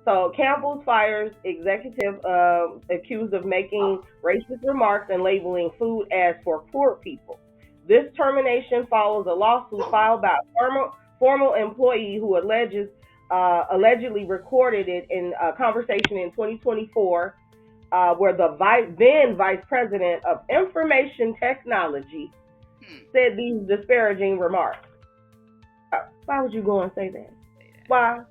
So Campbell fires executive accused of making racist remarks and labeling food as for poor people. This termination follows a lawsuit filed by a former employee who allegedly recorded it in a conversation in 2024, where the then vice president of information technology said these disparaging remarks. Why would you go and say that? Why?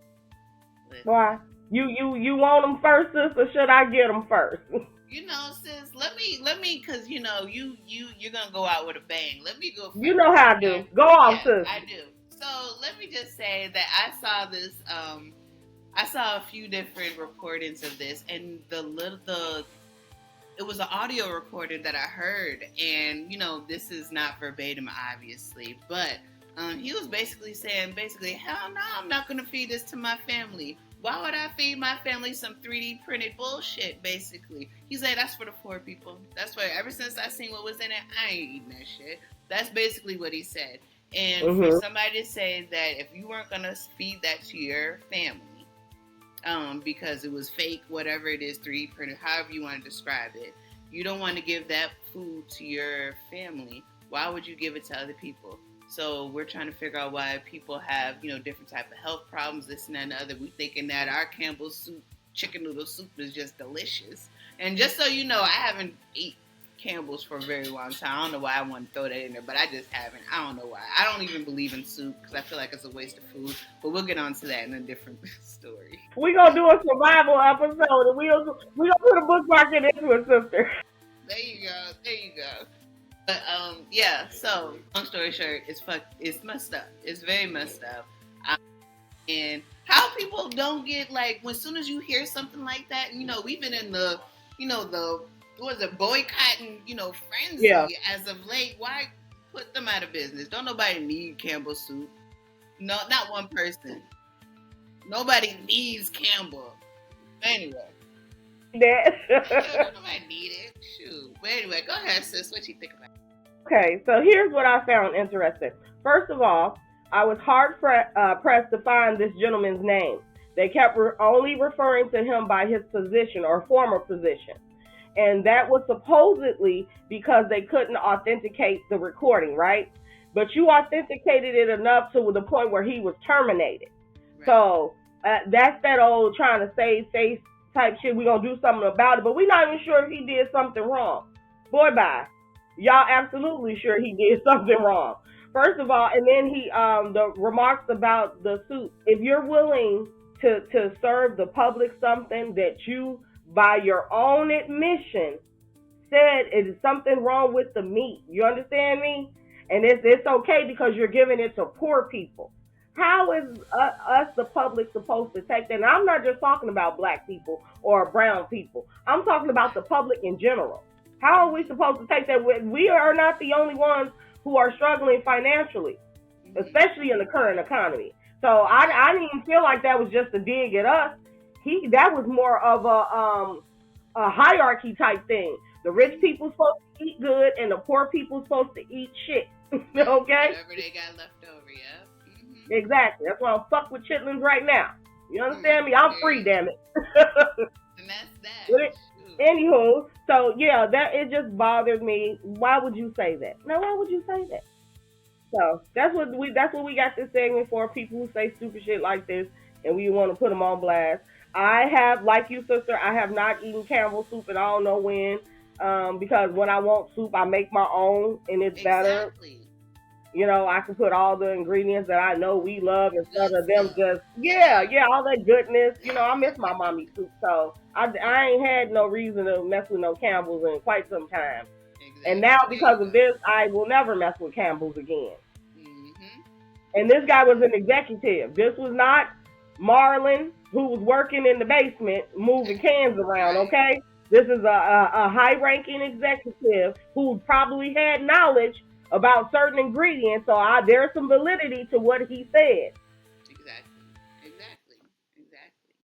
Why? You want them first, sis, or should I get them first? Sis, let me, cause you're gonna go out with a bang. Let me go. You know how I do. Go off, sis. I do. So let me just say that I saw this. I saw a few different recordings of this, and it was an audio recording that I heard, and this is not verbatim, obviously, but he was basically saying, hell no, I'm not gonna feed this to my family. Why would I feed my family some 3D printed bullshit, basically? He said, that's for the poor people. That's why ever since I seen what was in it, I ain't eating that shit. That's basically what he said. And for somebody to say that if you weren't going to feed that to your family, because it was fake, whatever it is, 3D printed, however you want to describe it, you don't want to give that food to your family, why would you give it to other people? So we're trying to figure out why people have, different type of health problems, this and that and the other. We're thinking that our Campbell soup, chicken noodle soup is just delicious. And just so you know, I haven't eaten Campbell's for a very long time. I don't know why I want to throw that in there, but I just haven't. I don't know why. I don't even believe in soup because I feel like it's a waste of food. But we'll get on to that in a different story. We're going to do a survival episode, and we're going to put a bookmark in into it, sister. There you go. But so long story short, it's messed up. It's very messed up. And how people don't get, like, when soon as you hear something like that, we've been in the boycotting, frenzy as of late. Why put them out of business? Don't nobody need Campbell soup. No, not one person. Nobody needs Campbell. Anyway. Nobody need it. Shoot. But anyway, go ahead, sis. What you think about it? Okay, so here's what I found interesting. First of all, I was hard pressed to find this gentleman's name. They kept only referring to him by his position or former position. And that was supposedly because they couldn't authenticate the recording, right? But you authenticated it enough to the point where he was terminated. Right. So that's that old trying to save face type shit. We're going to do something about it, but we're not even sure if he did something wrong. Boy, bye. Y'all absolutely sure he did something wrong. First of all, and then the remarks about the soup. If you're willing to serve the public something that you, by your own admission, said it is something wrong with the meat. You understand me? And it's okay because you're giving it to poor people. How is us, the public, supposed to take that? And I'm not just talking about black people or brown people. I'm talking about the public in general. How are we supposed to take that? We are not the only ones who are struggling financially, especially in the current economy. So I didn't even feel like that was just a dig at us. That was more of a hierarchy type thing. The rich people supposed to eat good, and the poor people supposed to eat shit. Okay? Whatever they got left over, yeah. Mm-hmm. Exactly. That's why I'm fucked with chitlins right now. You understand me? I'm free, damn it. And that's that. Anywho, so yeah, that it just bothered me. Why would you say that? Now, why would you say that? So that's what we got this segment for. People who say stupid shit like this, and we want to put them on blast. I have, like you, sister, I have not eaten Campbell soup, and I don't know when. Because when I want soup, I make my own, and it's better. I can put all the ingredients that I know we love instead of them just, all that goodness. I miss my mommy soup, so I ain't had no reason to mess with no Campbell's in quite some time. Exactly. And now because of this, I will never mess with Campbell's again. Mm-hmm. And this guy was an executive. This was not Marlon, who was working in the basement moving cans around, okay? This is a high-ranking executive who probably had knowledge about certain ingredients, so there's some validity to what he said.